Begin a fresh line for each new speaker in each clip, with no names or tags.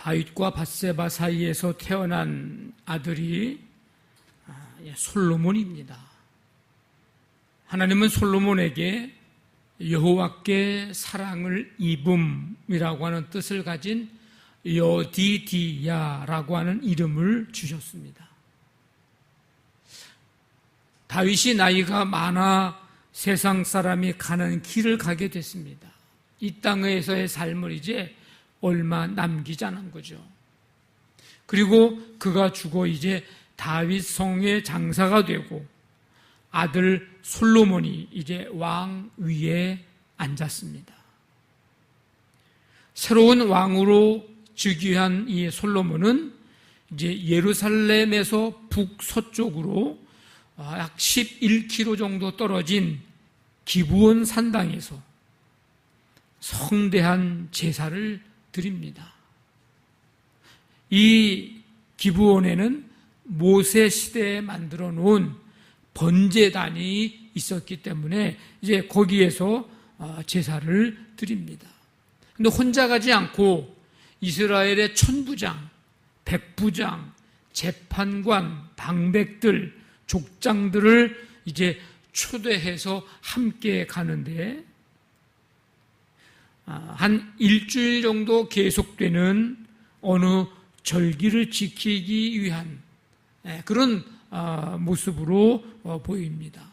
다윗과 밧세바 사이에서 태어난 아들이 솔로몬입니다. 하나님은 솔로몬에게 여호와께 사랑을 입음이라고 하는 뜻을 가진 여디디야라고 하는 이름을 주셨습니다. 다윗이 나이가 많아 세상 사람이 가는 길을 가게 됐습니다. 이 땅에서의 삶을 이제 얼마 남기지 않은 거죠. 그리고 그가 죽어 이제 다윗 성의 장사가 되고 아들 솔로몬이 이제 왕 위에 앉았습니다. 새로운 왕으로 즉위한 이 솔로몬은 이제 예루살렘에서 북서쪽으로 약 11km 정도 떨어진 기브온 산당에서 성대한 제사를 드립니다. 이 기브온에는 모세 시대에 만들어 놓은 번제단이 있었기 때문에 이제 거기에서 제사를 드립니다. 근데 혼자 가지 않고 이스라엘의 천부장, 백부장, 재판관, 방백들, 족장들을 이제 초대해서 함께 가는데 한 일주일 정도 계속되는 어느 절기를 지키기 위한 그런 모습으로 보입니다.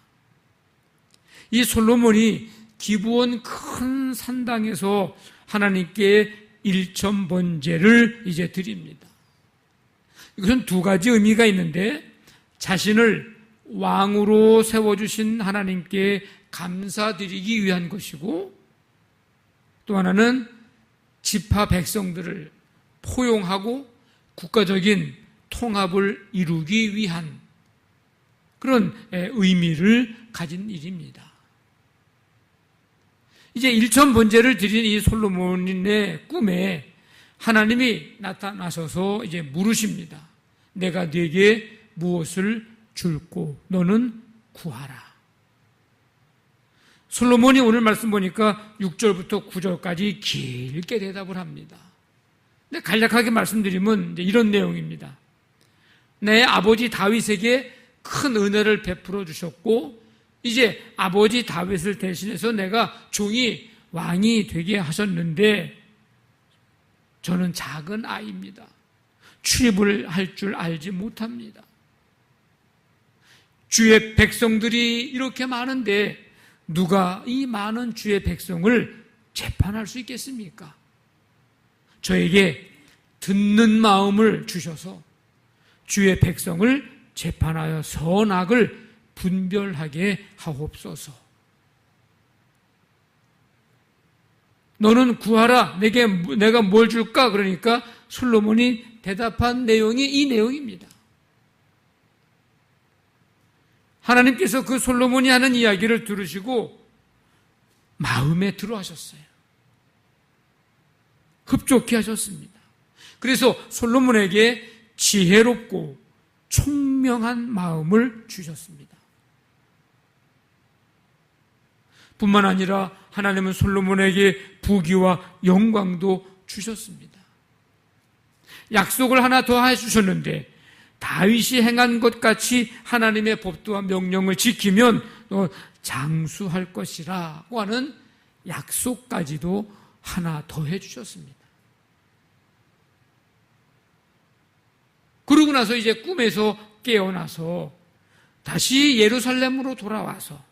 이 솔로몬이 기브온 큰 산당에서 하나님께 일천 번제를 이제 드립니다. 이것은 두 가지 의미가 있는데 자신을 왕으로 세워주신 하나님께 감사드리기 위한 것이고 또 하나는 지파 백성들을 포용하고 국가적인 통합을 이루기 위한 그런 의미를 가진 일입니다. 이제 일천 번제를 드린 이 솔로몬의 꿈에 하나님이 나타나셔서 이제 물으십니다. 내가 네게 무엇을 줄고 너는 구하라. 솔로몬이 오늘 말씀 보니까 6절부터 9절까지 길게 대답을 합니다. 근데 간략하게 말씀드리면 이제 이런 내용입니다. 내 아버지 다윗에게 큰 은혜를 베풀어 주셨고 이제 아버지 다윗을 대신해서 내가 종이 왕이 되게 하셨는데 저는 작은 아이입니다. 출입을 할 줄 알지 못합니다. 주의 백성들이 이렇게 많은데 누가 이 많은 주의 백성을 재판할 수 있겠습니까? 저에게 듣는 마음을 주셔서 주의 백성을 재판하여 선악을 분별하게 하옵소서. 너는 구하라. 내가 뭘 줄까? 그러니까 솔로몬이 대답한 내용이 이 내용입니다. 하나님께서 그 솔로몬이 하는 이야기를 들으시고 마음에 들어하셨어요. 흡족해 하셨습니다. 그래서 솔로몬에게 지혜롭고 총명한 마음을 주셨습니다. 뿐만 아니라 하나님은 솔로몬에게 부귀와 영광도 주셨습니다. 약속을 하나 더 해주셨는데 다윗이 행한 것 같이 하나님의 법도와 명령을 지키면 장수할 것이라고 하는 약속까지도 하나 더 해주셨습니다. 그러고 나서 이제 꿈에서 깨어나서 다시 예루살렘으로 돌아와서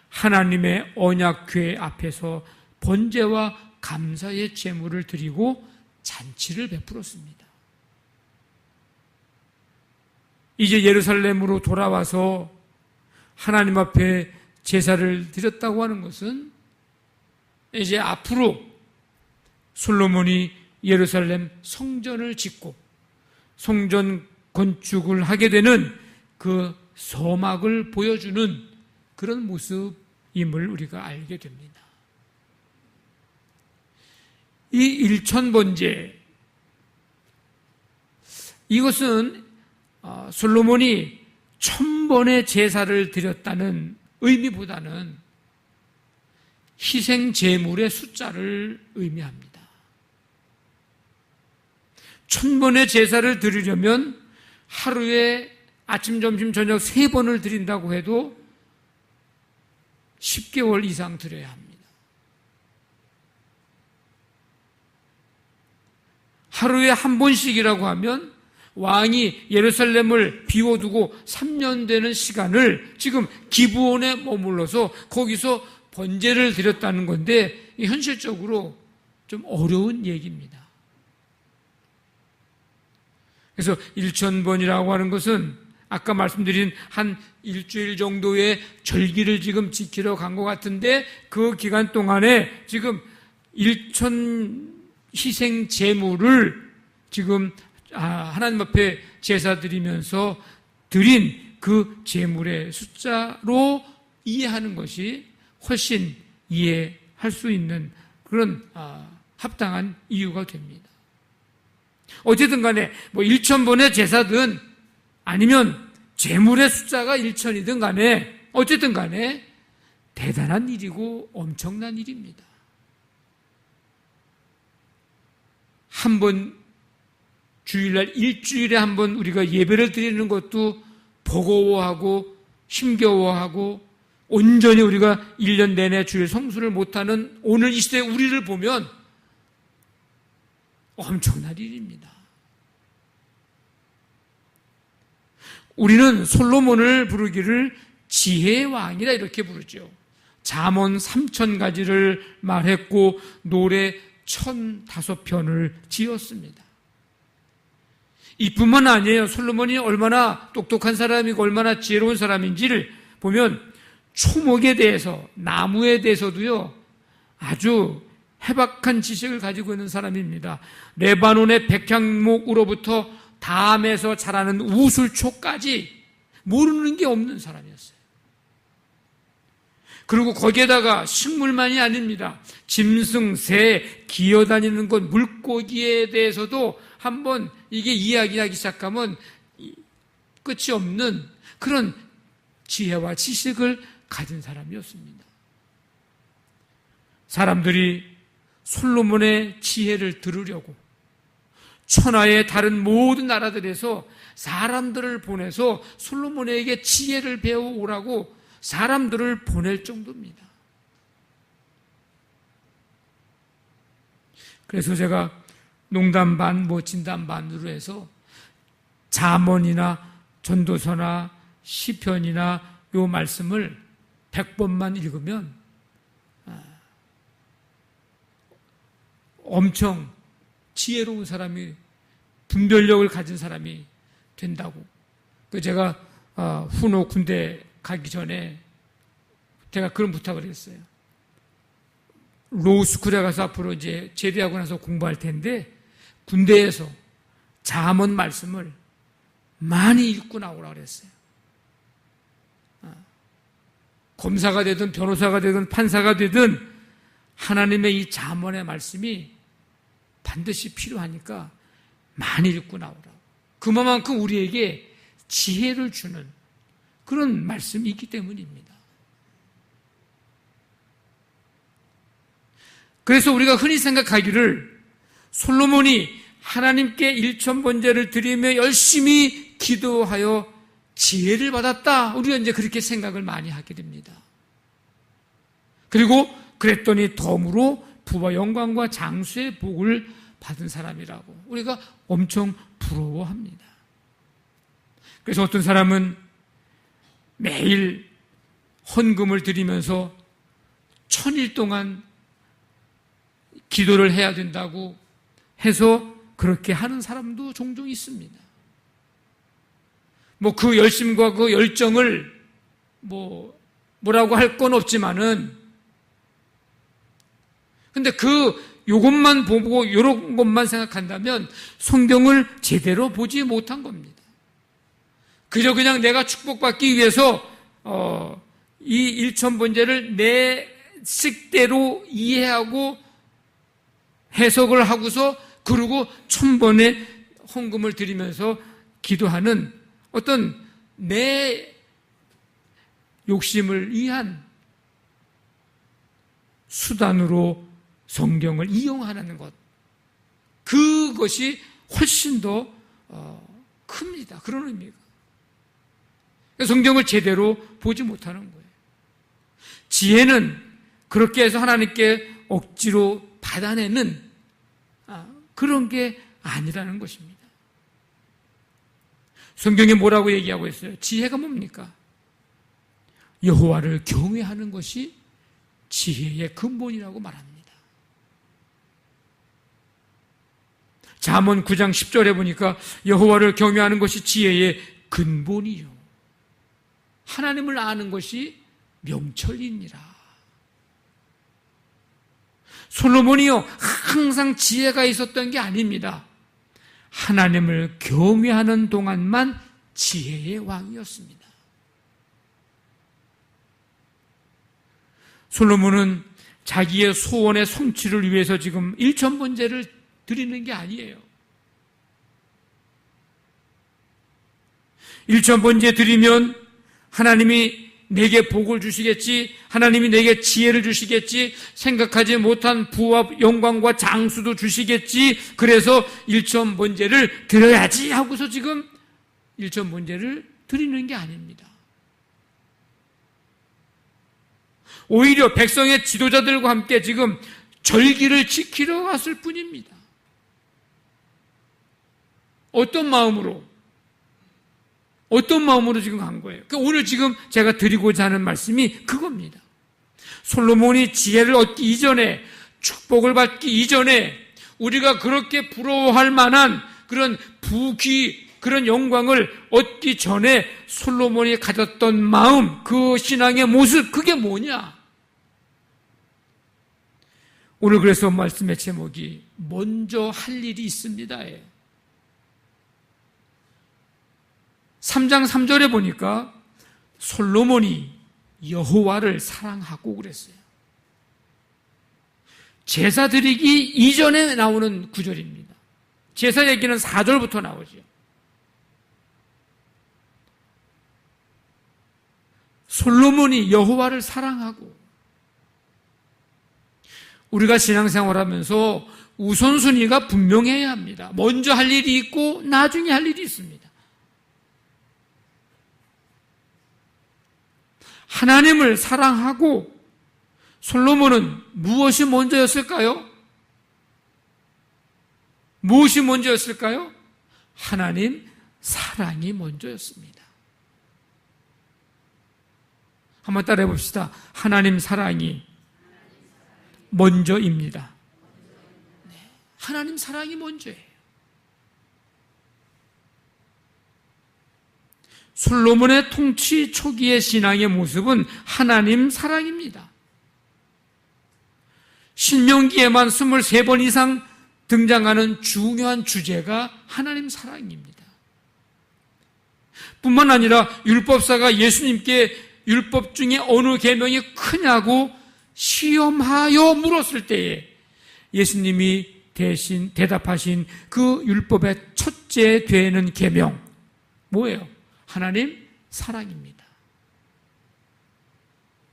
하나님의 언약궤 앞에서 번제와 감사의 제물을 드리고 잔치를 베풀었습니다. 이제 예루살렘으로 돌아와서 하나님 앞에 제사를 드렸다고 하는 것은 이제 앞으로 솔로몬이 예루살렘 성전을 짓고 성전 건축을 하게 되는 그 서막을 보여주는 그런 모습임을 우리가 알게 됩니다. 이 일천번제, 이것은 솔로몬이 1000번의 제사를 드렸다는 의미보다는 희생 제물의 숫자를 의미합니다. 1000번의 제사를 드리려면 하루에 아침, 점심, 저녁 3번을 드린다고 해도 10개월 이상 드려야 합니다. 하루에 한 번씩이라고 하면 왕이 예루살렘을 비워두고 3년 되는 시간을 지금 기브온에 머물러서 거기서 번제를 드렸다는 건데 현실적으로 좀 어려운 얘기입니다. 그래서 1000번이라고 하는 것은 아까 말씀드린 한 일주일 정도의 절기를 지금 지키러 간 것 같은데 그 기간 동안에 지금 1000 희생 제물을 지금 하나님 앞에 제사 드리면서 드린 그 제물의 숫자로 이해하는 것이 훨씬 이해할 수 있는 그런 합당한 이유가 됩니다. 어쨌든 간에 1000번의 제사든 아니면 제물의 숫자가 1000이든 간에 어쨌든 간에 대단한 일이고 엄청난 일입니다. 한 번 주일날 일주일에 한 번 우리가 예배를 드리는 것도 버거워하고 힘겨워하고 온전히 우리가 1년 내내 주일 성수를 못하는 오늘 이 시대의 우리를 보면 엄청난 일입니다. 우리는 솔로몬을 부르기를 지혜의 왕이라 이렇게 부르죠. 잠언 3000가지를 말했고 노래 1005편을 지었습니다. 이뿐만 아니에요. 솔로몬이 얼마나 똑똑한 사람이고 얼마나 지혜로운 사람인지를 보면 초목에 대해서, 나무에 대해서도요 아주 해박한 지식을 가지고 있는 사람입니다. 레바논의 백향목으로부터 담에서 자라는 우술초까지 모르는 게 없는 사람이었어요. 그리고 거기에다가 식물만이 아닙니다. 짐승, 새, 기어다니는 것, 물고기에 대해서도 한번 이게 이야기하기 시작하면 끝이 없는 그런 지혜와 지식을 가진 사람이었습니다. 사람들이 솔로몬의 지혜를 들으려고 천하의 다른 모든 나라들에서 사람들을 보내서 솔로몬에게 지혜를 배워오라고 사람들을 보낼 정도입니다. 그래서 제가 농담 반, 진담 반으로 해서 잠언이나 전도서나 시편이나 요 말씀을 100번만 읽으면 엄청 지혜로운 사람이, 분별력을 가진 사람이 된다고. 제가 훈호 군대 가기 전에 제가 그런 부탁을 했어요. 로스쿨에 가서 앞으로 이제 제대하고 나서 공부할 텐데 군대에서 잠언 말씀을 많이 읽고 나오라고 그랬어요. 검사가 되든 변호사가 되든 판사가 되든 하나님의 이 잠언의 말씀이 반드시 필요하니까 많이 읽고 나오라고. 그만큼 우리에게 지혜를 주는 그런 말씀이 있기 때문입니다. 그래서 우리가 흔히 생각하기를 솔로몬이 하나님께 1000번제를 드리며 열심히 기도하여 지혜를 받았다. 우리가 이제 그렇게 생각을 많이 하게 됩니다. 그리고 그랬더니 덤으로 부와 영광과 장수의 복을 받은 사람이라고 우리가 엄청 부러워합니다. 그래서 어떤 사람은 매일 헌금을 드리면서 1000일 동안 기도를 해야 된다고 해서 그렇게 하는 사람도 종종 있습니다. 그 열심과 그 열정을 뭐라고 할 건 없지만은 근데 요것만 보고 요런 것만 생각한다면 성경을 제대로 보지 못한 겁니다. 그냥 내가 축복받기 위해서 이 1000번제를 내 식대로 이해하고 해석을 하고서 그리고 1000번의 헌금을 드리면서 기도하는 어떤 내 욕심을 위한 수단으로 성경을 이용하는 것, 그것이 훨씬 더 큽니다. 그런 의미가. 성경을 제대로 보지 못하는 거예요. 지혜는 그렇게 해서 하나님께 억지로 받아내는 그런 게 아니라는 것입니다. 성경에 뭐라고 얘기하고 있어요? 지혜가 뭡니까? 여호와를 경외하는 것이 지혜의 근본이라고 말합니다. 잠언 9장 10절에 보니까 여호와를 경외하는 것이 지혜의 근본이요, 하나님을 아는 것이 명철이니라. 솔로몬이요, 항상 지혜가 있었던 게 아닙니다. 하나님을 경외하는 동안만 지혜의 왕이었습니다. 솔로몬은 자기의 소원의 성취를 위해서 지금 일천번제를 드리는 게 아니에요. 일천번제 드리면 하나님이 내게 복을 주시겠지, 하나님이 내게 지혜를 주시겠지, 생각하지 못한 부와 영광과 장수도 주시겠지, 그래서 일천번제를 드려야지 하고서 지금 일천번제를 드리는 게 아닙니다. 오히려 백성의 지도자들과 함께 지금 절기를 지키러 갔을 뿐입니다. 어떤 마음으로 지금 간 거예요? 오늘 지금 제가 드리고자 하는 말씀이 그겁니다. 솔로몬이 지혜를 얻기 이전에, 축복을 받기 이전에, 우리가 그렇게 부러워할 만한 그런 부귀, 그런 영광을 얻기 전에 솔로몬이 가졌던 마음, 그 신앙의 모습, 그게 뭐냐? 오늘 그래서 말씀의 제목이 먼저 할 일이 있습니다예요. 3장 3절에 보니까 솔로몬이 여호와를 사랑하고 그랬어요. 제사 드리기 이전에 나오는 구절입니다. 제사 얘기는 4절부터 나오죠. 솔로몬이 여호와를 사랑하고, 우리가 신앙생활하면서 우선순위가 분명해야 합니다. 먼저 할 일이 있고 나중에 할 일이 있습니다. 하나님을 사랑하고, 솔로몬은 무엇이 먼저였을까요? 무엇이 먼저였을까요? 하나님 사랑이 먼저였습니다. 한번 따라해 봅시다. 하나님 사랑이 먼저입니다. 네, 하나님 사랑이 먼저예요. 솔로몬의 통치 초기의 신앙의 모습은 하나님 사랑입니다. 신명기에만 23번 이상 등장하는 중요한 주제가 하나님 사랑입니다. 뿐만 아니라 율법사가 예수님께 율법 중에 어느 계명이 크냐고 시험하여 물었을 때에 예수님이 대신 대답하신 그 율법의 첫째 되는 계명, 뭐예요? 하나님 사랑입니다.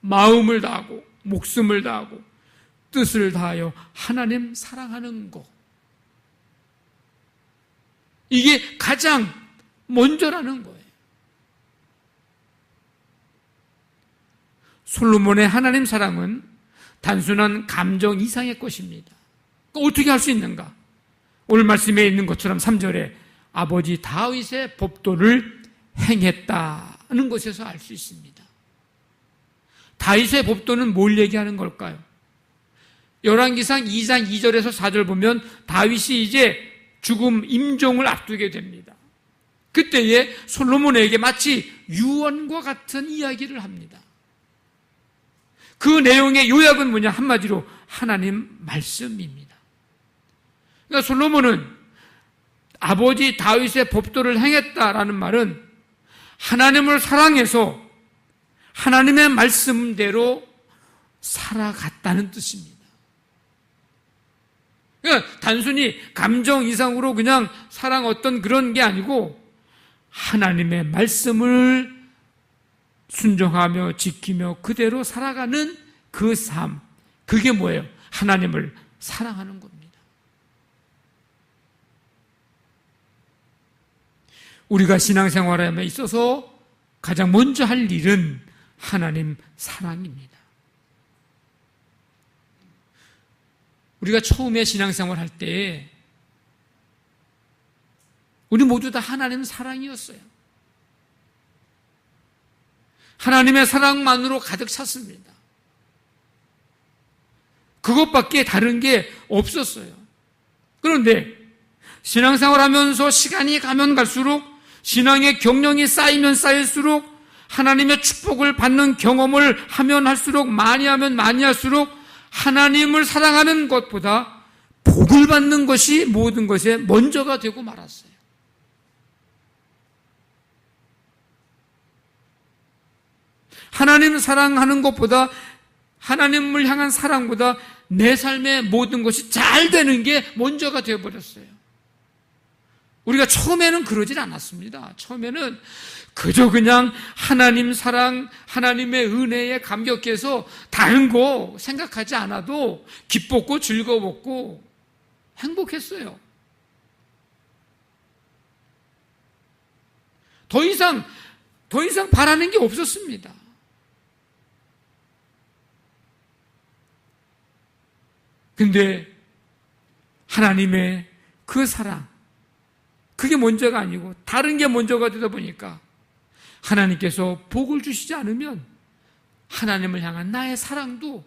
마음을 다하고 목숨을 다하고 뜻을 다하여 하나님 사랑하는 것, 이게 가장 먼저라는 거예요. 솔로몬의 하나님 사랑은 단순한 감정 이상의 것입니다. 어떻게 할 수 있는가? 오늘 말씀에 있는 것처럼 3절에 아버지 다윗의 법도를 행했다는 것에서 알 수 있습니다. 다윗의 법도는 뭘 얘기하는 걸까요? 열왕기상 2장 2절에서 4절 보면 다윗이 이제 죽음 임종을 앞두게 됩니다. 그때에 솔로몬에게 마치 유언과 같은 이야기를 합니다. 그 내용의 요약은 뭐냐? 한마디로 하나님 말씀입니다. 그러니까 솔로몬은 아버지 다윗의 법도를 행했다라는 말은 하나님을 사랑해서 하나님의 말씀대로 살아갔다는 뜻입니다. 그러니까 단순히 감정 이상으로 그냥 사랑 어떤 그런 게 아니고 하나님의 말씀을 순종하며 지키며 그대로 살아가는 그 삶, 그게 뭐예요? 하나님을 사랑하는 겁니다. 우리가 신앙생활에 있어서 가장 먼저 할 일은 하나님 사랑입니다. 우리가 처음에 신앙생활 할 때 우리 모두 다 하나님 사랑이었어요. 하나님의 사랑만으로 가득 찼습니다. 그것밖에 다른 게 없었어요. 그런데 신앙생활 하면서 시간이 가면 갈수록, 신앙의 경력이 쌓이면 쌓일수록, 하나님의 축복을 받는 경험을 하면 할수록, 많이 하면 많이 할수록 하나님을 사랑하는 것보다 복을 받는 것이 모든 것에 먼저가 되고 말았어요. 하나님을 사랑하는 것보다, 하나님을 향한 사랑보다 내 삶의 모든 것이 잘 되는 게 먼저가 되어버렸어요. 우리가 처음에는 그러질 않았습니다. 처음에는 그저 그냥 하나님 사랑, 하나님의 은혜에 감격해서 다른 거 생각하지 않아도 기뻤고 즐거웠고 행복했어요. 더 이상 바라는 게 없었습니다. 근데 하나님의 그 사랑, 그게 먼저가 아니고 다른 게 먼저가 되다 보니까 하나님께서 복을 주시지 않으면 하나님을 향한 나의 사랑도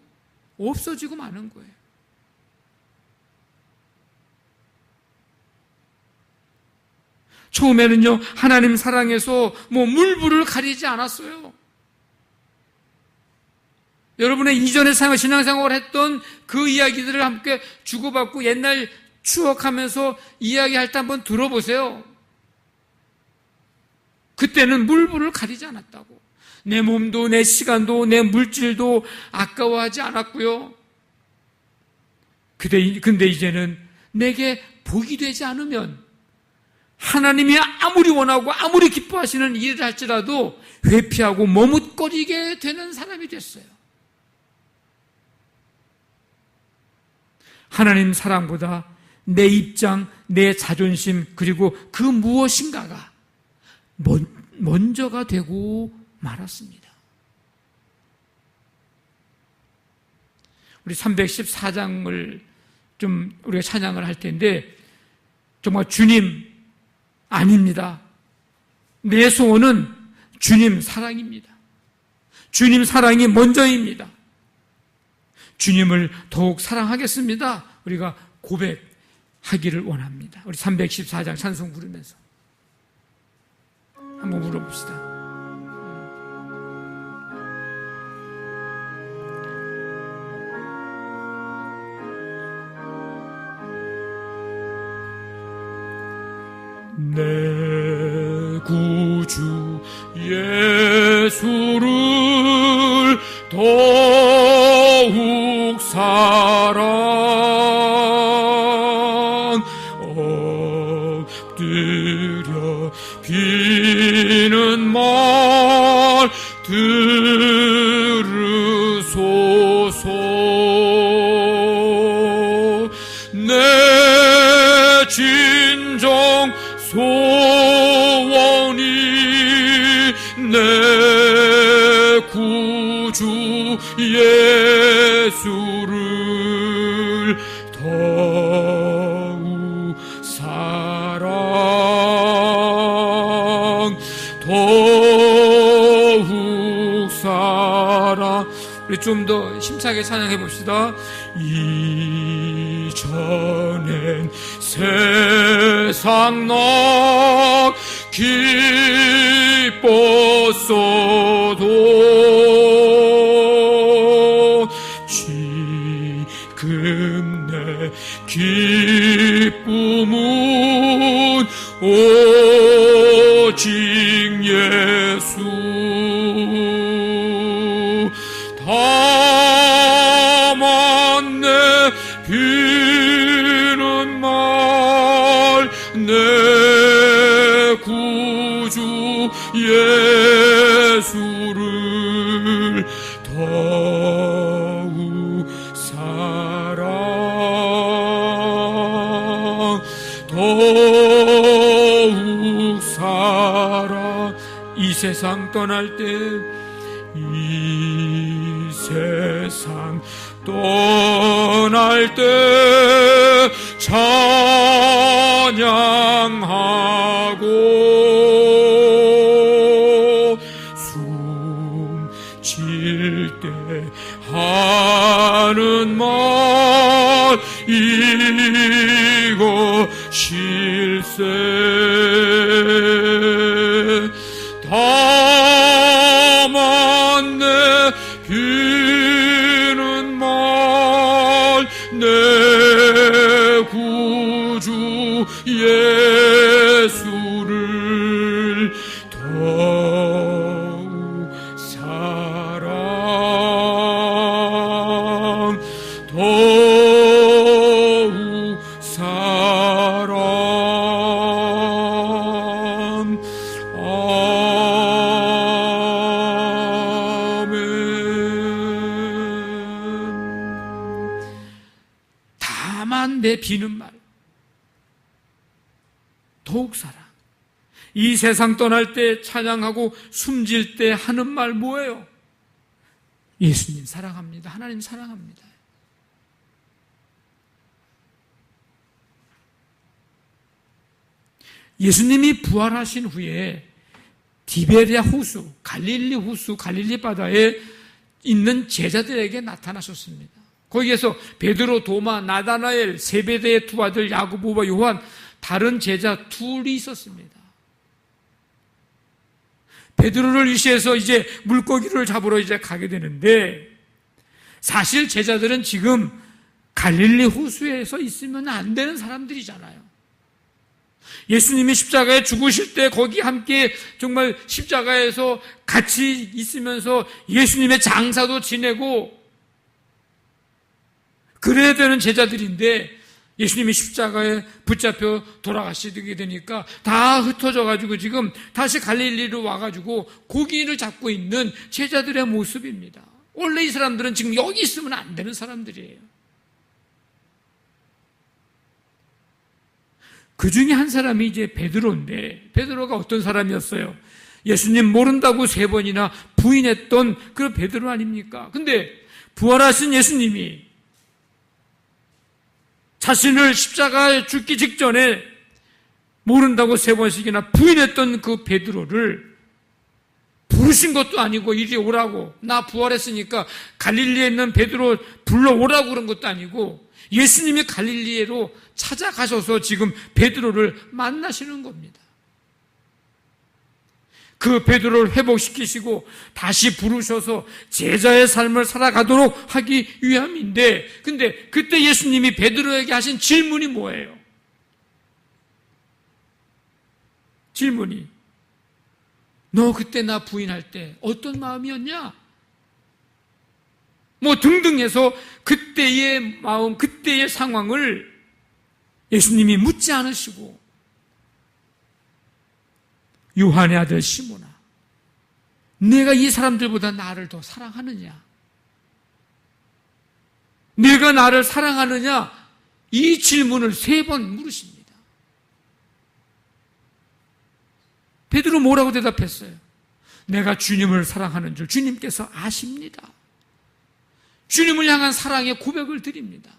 없어지고 마는 거예요. 처음에는요, 하나님 사랑에서 물불을 가리지 않았어요. 여러분의 이전에 신앙생활을 했던 그 이야기들을 함께 주고받고 옛날 추억하면서 이야기할 때 한번 들어보세요. 그때는 물불을 가리지 않았다고. 내 몸도 내 시간도 내 물질도 아까워하지 않았고요. 근데 이제는 내게 복이 되지 않으면 하나님이 아무리 원하고 아무리 기뻐하시는 일을 할지라도 회피하고 머뭇거리게 되는 사람이 됐어요. 하나님 사랑보다 내 입장, 내 자존심, 그리고 그 무엇인가가 먼저가 되고 말았습니다. 우리 314장을 좀 우리가 찬양을 할 텐데, 정말 주님 아닙니다. 내 소원은 주님 사랑입니다. 주님 사랑이 먼저입니다. 주님을 더욱 사랑하겠습니다. 우리가 고백하기를 원합니다. 우리 314장 찬송 부르면서 한번 물어봅시다. 내 구주 예수를 더욱 사랑, 엎드려 비는 말 들으소서. 내 진정 소원이 내 구주 예수를 더욱 사랑, 더욱 사랑. 우리 좀 더 힘차게 찬양해 봅시다. 이전엔 세상 나 기뻤어도 지금 내 기쁨은 오직 예수. 다만 내 비는 말 내 구주 예수를 더욱 사랑, 더욱 사랑. 세상 떠날 때 이 세상 떠날 때 찬양하고 숨 쉴 때 하는 말 이것일세. 다만 내 귀는 말 내 구주 예수를 더욱 사랑 더욱 사랑. 다만 내 비는 말 더욱 사랑. 이 세상 떠날 때 찬양하고 숨질 때 하는 말 뭐예요? 예수님 사랑합니다. 하나님 사랑합니다. 예수님이 부활하신 후에 디베리아 호수, 갈릴리 호수, 갈릴리 바다에 있는 제자들에게 나타나셨습니다. 거기에서 베드로, 도마, 나다나엘, 세베대의 두 아들 야고보와 요한, 다른 제자 둘이 있었습니다. 베드로를 위시해서 이제 물고기를 잡으러 이제 가게 되는데, 사실 제자들은 지금 갈릴리 호수에서 있으면 안 되는 사람들이잖아요. 예수님이 십자가에 죽으실 때 거기 함께 정말 십자가에서 같이 있으면서 예수님의 장사도 지내고 그래야 되는 제자들인데, 예수님이 십자가에 붙잡혀 돌아가시게 되니까 다 흩어져 가지고 지금 다시 갈릴리로 와가지고 고기를 잡고 있는 제자들의 모습입니다. 원래 이 사람들은 지금 여기 있으면 안 되는 사람들이에요. 그 중에 한 사람이 이제 베드로인데, 베드로가 어떤 사람이었어요? 예수님 모른다고 3번이나 부인했던 그 베드로 아닙니까? 근데 부활하신 예수님이 자신을 십자가에 죽기 직전에 모른다고 3번씩이나 부인했던 그 베드로를 부르신 것도 아니고 이리 오라고, 나 부활했으니까 갈릴리에 있는 베드로 불러오라고 그런 것도 아니고 예수님이 갈릴리로 찾아가셔서 지금 베드로를 만나시는 겁니다. 그 베드로를 회복시키시고 다시 부르셔서 제자의 삶을 살아가도록 하기 위함인데, 근데 그때 예수님이 베드로에게 하신 질문이 뭐예요? 질문이, 너 그때 나 부인할 때 어떤 마음이었냐? 뭐 등등 해서 그때의 마음, 그때의 상황을 예수님이 묻지 않으시고, 요한의 아들 시몬아, 내가 이 사람들보다 나를 더 사랑하느냐? 내가 나를 사랑하느냐? 이 질문을 3번 물으십니다. 베드로 뭐라고 대답했어요? 내가 주님을 사랑하는 줄 주님께서 아십니다. 주님을 향한 사랑의 고백을 드립니다.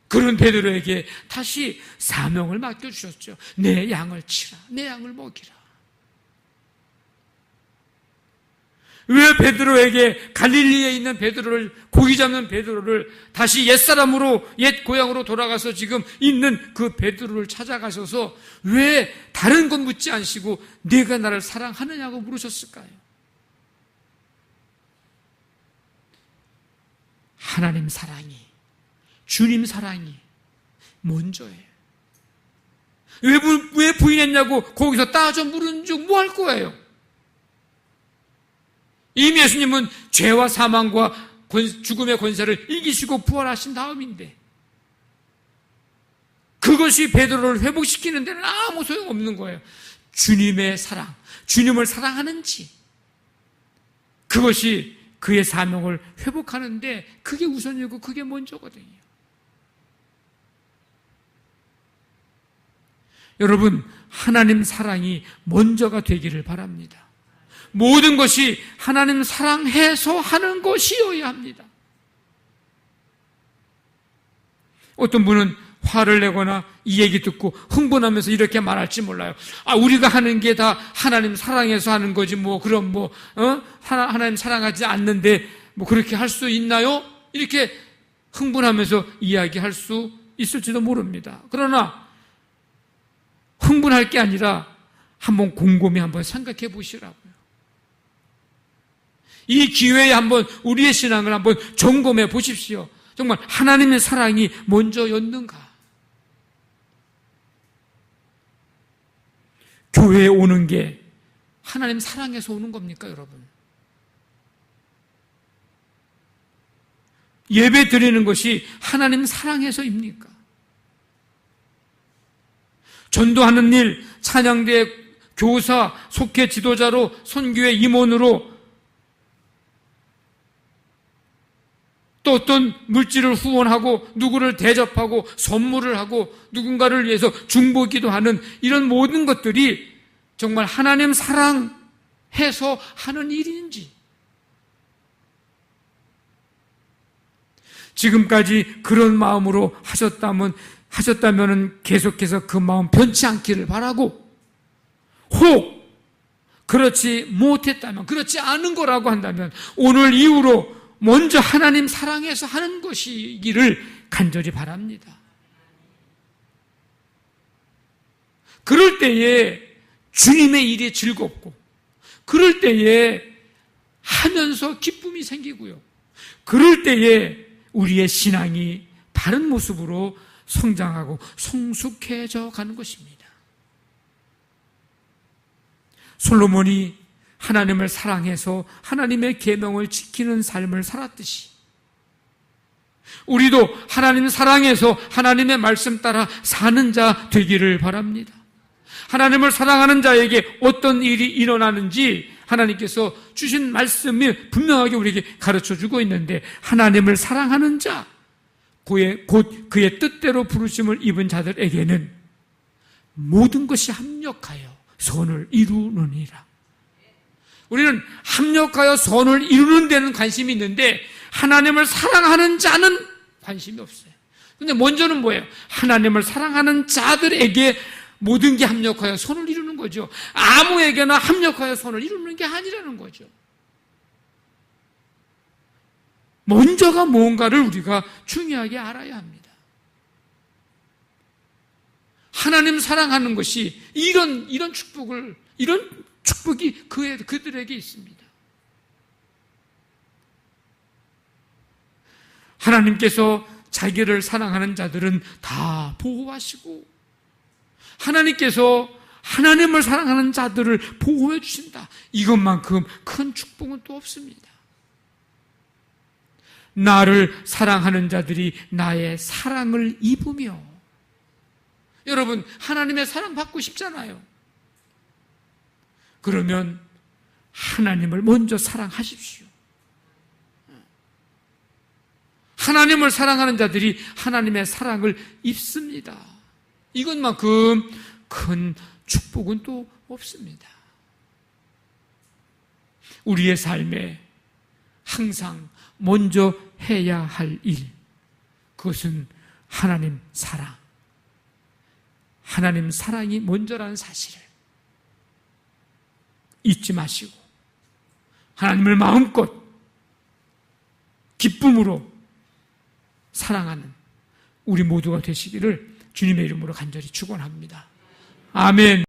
그런 베드로에게 다시 사명을 맡겨주셨죠. 내 양을 치라, 내 양을 먹이라. 왜 베드로에게, 갈릴리에 있는 베드로를, 고기 잡는 베드로를 다시 옛사람으로, 옛 고향으로 돌아가서 지금 있는 그 베드로를 찾아가셔서 왜 다른 건 묻지 않으시고 네가 나를 사랑하느냐고 물으셨을까요? 하나님 사랑이, 주님 사랑이 먼저예요. 왜 부인했냐고 거기서 따져 물은 줄 뭐 할 거예요? 이미 예수님은 죄와 사망과 죽음의 권세를 이기시고 부활하신 다음인데, 그것이 베드로를 회복시키는 데는 아무 소용없는 거예요. 주님의 사랑, 주님을 사랑하는지, 그것이 그의 사명을 회복하는데 그게 우선이고 그게 먼저거든요. 여러분, 하나님 사랑이 먼저가 되기를 바랍니다. 모든 것이 하나님 사랑해서 하는 것이어야 합니다. 어떤 분은 화를 내거나 이 얘기 듣고 흥분하면서 이렇게 말할지 몰라요. 우리가 하는 게 다 하나님 사랑해서 하는 거지, 그럼 하나님 사랑하지 않는데 그렇게 할 수 있나요? 이렇게 흥분하면서 이야기할 수 있을지도 모릅니다. 그러나 흥분할 게 아니라 한번 곰곰이 한번 생각해 보시라고요. 이 기회에 한번 우리의 신앙을 한번 점검해 보십시오. 정말 하나님의 사랑이 먼저였는가? 교회에 오는 게 하나님 사랑해서 오는 겁니까, 여러분? 예배 드리는 것이 하나님 사랑해서입니까? 전도하는 일, 찬양대 교사, 속회 지도자로, 선교회 임원으로, 또 어떤 물질을 후원하고 누구를 대접하고 선물을 하고 누군가를 위해서 중보기도 하는 이런 모든 것들이 정말 하나님 사랑해서 하는 일인지, 지금까지 그런 마음으로 하셨다면 계속해서 그 마음 변치 않기를 바라고, 혹 그렇지 못했다면, 그렇지 않은 거라고 한다면 오늘 이후로 먼저 하나님 사랑해서 하는 것이기를 간절히 바랍니다. 그럴 때에 주님의 일이 즐겁고, 그럴 때에 하면서 기쁨이 생기고요, 그럴 때에 우리의 신앙이 바른 모습으로 성장하고 성숙해져 가는 것입니다. 솔로몬이 하나님을 사랑해서 하나님의 계명을 지키는 삶을 살았듯이 우리도 하나님 사랑해서 하나님의 말씀 따라 사는 자 되기를 바랍니다. 하나님을 사랑하는 자에게 어떤 일이 일어나는지 하나님께서 주신 말씀이 분명하게 우리에게 가르쳐주고 있는데, 하나님을 사랑하는 자, 곧 그의 뜻대로 부르심을 입은 자들에게는 모든 것이 합력하여 선을 이루느니라. 우리는 합력하여 선을 이루는 데는 관심이 있는데 하나님을 사랑하는 자는 관심이 없어요. 근데 먼저는 뭐예요? 하나님을 사랑하는 자들에게 모든 게 합력하여 선을 이루는 거죠. 아무에게나 합력하여 선을 이루는 게 아니라는 거죠. 먼저가 무언가를 우리가 중요하게 알아야 합니다. 하나님 사랑하는 것이 이런 축복이 그들에게 있습니다. 하나님께서 자기를 사랑하는 자들은 다 보호하시고, 하나님께서 하나님을 사랑하는 자들을 보호해 주신다. 이것만큼 큰 축복은 또 없습니다. 나를 사랑하는 자들이 나의 사랑을 입으며, 여러분, 하나님의 사랑 받고 싶잖아요. 그러면 하나님을 먼저 사랑하십시오. 하나님을 사랑하는 자들이 하나님의 사랑을 입습니다. 이것만큼 큰 축복은 또 없습니다. 우리의 삶에 항상 먼저 해야 할 일, 그것은 하나님 사랑, 하나님 사랑이 먼저라는 사실을 잊지 마시고 하나님을 마음껏 기쁨으로 사랑하는 우리 모두가 되시기를 주님의 이름으로 간절히 축원합니다. 아멘.